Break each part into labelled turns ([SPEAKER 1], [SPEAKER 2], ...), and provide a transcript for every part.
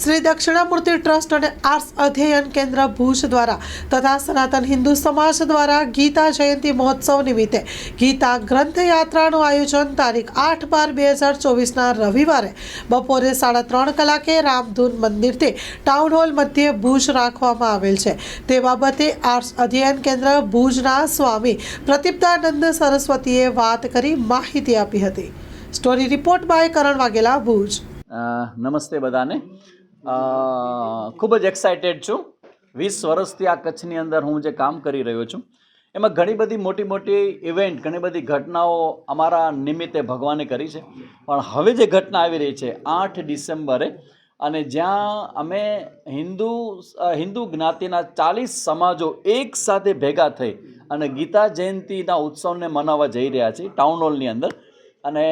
[SPEAKER 1] Shri Dakshinamurti trust અને arts અધ્યયન કેન્દ્ર ભુજ દ્વારા તથા સનાતન હિન્દુ સમાજ દ્વારા ગીતા જયંતિ મહોત્સવ નિમિત્તે ગીતા ગ્રંથ યાત્રાનું આયોજન તારીખ 8/12/2024ના રવિવારે બપોરે 3:30 કલાકે રામધૂન મંદિરથી ટાઉન હોલ મધ્યે ભુજ રાખવામાં આવેલ છે। તે બાબતે આર્ટ્સ અધ્યયન કેન્દ્ર ભુજના સ્વામી પ્રતિપદાનંદ સરસ્વતીએ વાત કરી માહિતી આપી હતી। સ્ટોરી રિપોર્ટ બાય કરણ વાઘેલા, ભુજ।
[SPEAKER 2] નમસ્તે બધાને। ખૂબ જ એક્સાઇટેડ છું। 20 વર્ષથી આ કચ્છની અંદર હું જે કામ કરી રહ્યો છું એમાં ઘણી બધી મોટી મોટી ઇવેન્ટ, ઘણી બધી ઘટનાઓ અમારા નિમિત્તે ભગવાને કરી છે, પણ હવે જે ઘટના આવી રહી છે 8 ડિસેમ્બરે, અને જ્યાં અમે હિન્દુ જ્ઞાતિના 40 સમાજો એક સાથે ભેગા થઈ અને ગીતા જયંતિના ઉત્સવને મનાવવા જઈ રહ્યા છીએ ટાઉન હોલની અંદર। અને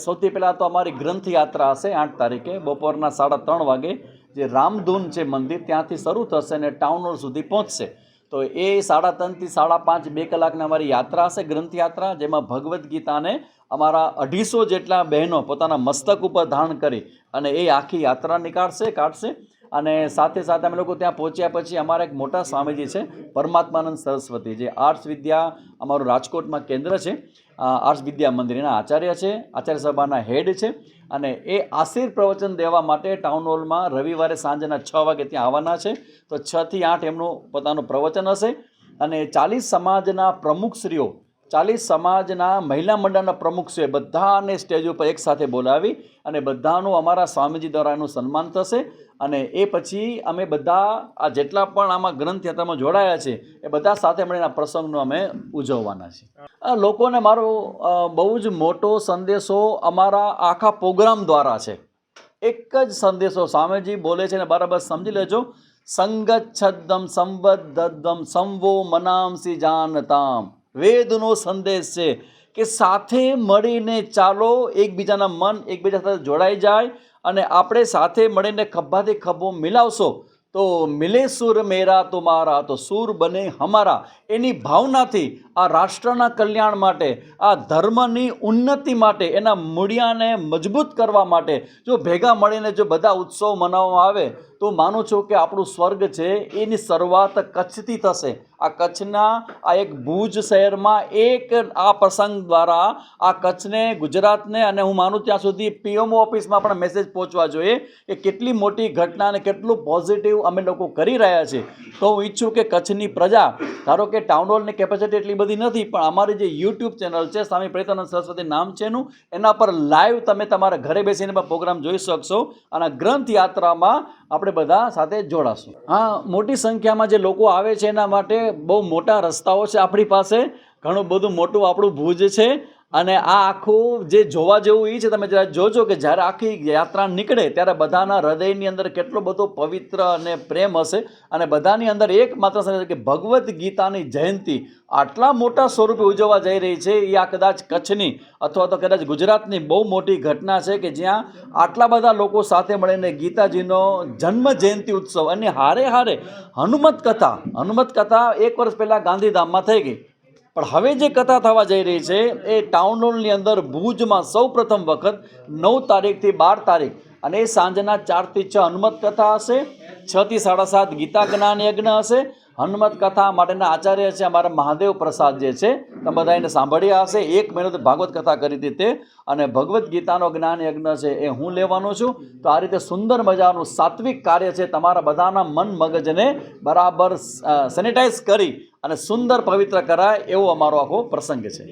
[SPEAKER 2] સૌથી પહેલાં તો અમારી ગ્રંથ યાત્રા હશે 8 તારીખે બપોરના 3:30 વાગે, જે રામધૂન છે મંદિર ત્યાંથી શરૂ થશે અને ટાઉન હોલ સુધી પહોંચશે। તો એ 3:30 થી 5:30 2 કલાકની અમારી યાત્રા હશે, ગ્રંથ યાત્રા, જેમાં ભગવદ્ ગીતાને અમારા 250 જેટલા બહેનો પોતાના મસ્તક ઉપર ધારણ કરી અને એ આખી યાત્રા કાઢશે। અને સાથે સાથે અમે લોકો ત્યાં પહોંચ્યા પછી અમારા એક મોટા સ્વામીજી છે પરમાત્માનંદ સરસ્વતી, જે આર્ટ્સ વિદ્યા અમારું રાજકોટમાં કેન્દ્ર છે, આર્ટ્સ વિદ્યા મંદિરના આચાર્ય છે, આચાર્ય સભાના હેડ છે, અને એ આશીર પ્રવચન દેવા માટે ટાઉન હોલમાં રવિવારે સાંજના 6 વાગે ત્યાં આવવાના છે। તો 6 થી 8 એમનું પોતાનું પ્રવચન હશે, અને 40 સમાજના પ્રમુખશ્રીઓ, 40 સમાજના મહિલા મંડળના પ્રમુખશ્રીઓ બધાને સ્ટેજ ઉપર એકસાથે બોલાવી અને બધાનું અમારા સ્વામીજી દ્વારા એનું સન્માન થશે। અને એ પછી અમે બધા આ જેટલા પણ આમાં ગ્રંથ યાત્રામાં જોડાયા છે એ બધા સાથે મળીને આ પ્રસંગનો અમે ઉજવવાના છીએ। લોકોને મારો બહુ જ મોટો સંદેશો અમારા આખા પ્રોગ્રામ દ્વારા છે। એક જ સંદેશો સ્વામીજી બોલે છે ને, બરાબર સમજી લેજો, સંગચ્છદ્દમ સંવદ્દમ સંવો મનામસી જાનતામ। વેદનો સંદેશ છે કે સાથે મળીને ચાલો, એકબીજાના મન એકબીજા સાથે જોડાઈ જાય, અને આપણે સાથે મળીને ખભાથી ખભો મિલાવશો તો મિલે સુર મેરા તુમારા તો સુર બને હમારા। એની ભાવનાથી આ રાષ્ટ્રના કલ્યાણ માટે, આ ધર્મની ઉન્નતિ માટે, એના મૂળિયાને મજબૂત કરવા માટે જો ભેગા મળીને જો બધા ઉત્સવ મનાવવામાં આવે તો માનું છું કે આપણું સ્વર્ગ છે એની શરૂઆત કચ્છથી થશે। આ કચ્છના આ એક ભુજ શહેરમાં એક આ પ્રસંગ દ્વારા આ કચ્છને, ગુજરાતને, અને હું માનું ત્યાં સુધી પીએમઓ ઓફિસમાં પણ મેસેજ પહોંચવા જોઈએ કે કેટલી મોટી ઘટના અને કેટલું પોઝિટિવ અમે લોકો કરી રહ્યા છીએ। તો હું ઈચ્છું કે કચ્છની પ્રજા, ધારો કે ટાઉન હોલની કેપેસિટી એટલી બધી નથી, પણ અમારી જે યુટ્યુબ ચેનલ છે સ્વામી પ્રતિપદાનંદ સરસ્વતી નામ છે એનું, એના પર લાઈવ તમે તમારા ઘરે બેસીને પણ પ્રોગ્રામ જોઈ શકશો, અને ગ્રંથ યાત્રામાં આપણે બધા સાથે જોડાશું। હા, મોટી સંખ્યામાં જે લોકો આવે છે એના માટે બહુ મોટા રસ્તાઓ છે આપણી પાસે, ઘણું બધું મોટું આપણું ભુજ છે, અને આ આખું જે જોવા જેવું એ છે, તમે જરા જોજો કે જ્યારે આખી યાત્રા નીકળે ત્યારે બધાના હૃદયની અંદર કેટલો બધો પવિત્ર અને પ્રેમ હશે, અને બધાની અંદર એકમાત્ર સંદેશ કે ભગવદ્ ગીતાની જયંતિ આટલા મોટા સ્વરૂપે ઉજવવા જઈ રહી છે। એ આ કદાચ કચ્છની અથવા તો કદાચ ગુજરાતની બહુ મોટી ઘટના છે કે જ્યાં આટલા બધા લોકો સાથે મળીને ગીતાજીનો જન્મ જયંતિ ઉત્સવ, અને હારે હનુમત કથા 1 વર્ષ પહેલાં ગાંધીધામમાં થઈ ગઈ, પણ હવે જે કથા થવા જઈ રહી છે એ ટાઉન હોલની અંદર ભુજમાં સૌ પ્રથમ વખત 9 તારીખથી 12 તારીખ, અને એ સાંજના 4 થી 6 હનુમત કથા હશે, 6 થી 7:30 ગીતા જ્ઞાન યજ્ઞ હશે। હનુમત કથા માટેના આચાર્ય છે અમારા મહાદેવ પ્રસાદ જે છે, તમે બધા એને સાંભળ્યા હશે, 1 મહિનો ભાગવત કથા કરી હતી તે, અને ભગવદ્ ગીતાનો જ્ઞાન યજ્ઞ છે એ હું લેવાનો છું। તો આ રીતે સુંદર મજાનું સાત્વિક કાર્ય છે, તમારા બધાના મન મગજને બરાબર સેનિટાઈઝ કરી અને સુંદર પવિત્ર કરાય એવો અમારો આખો પ્રસંગ છે।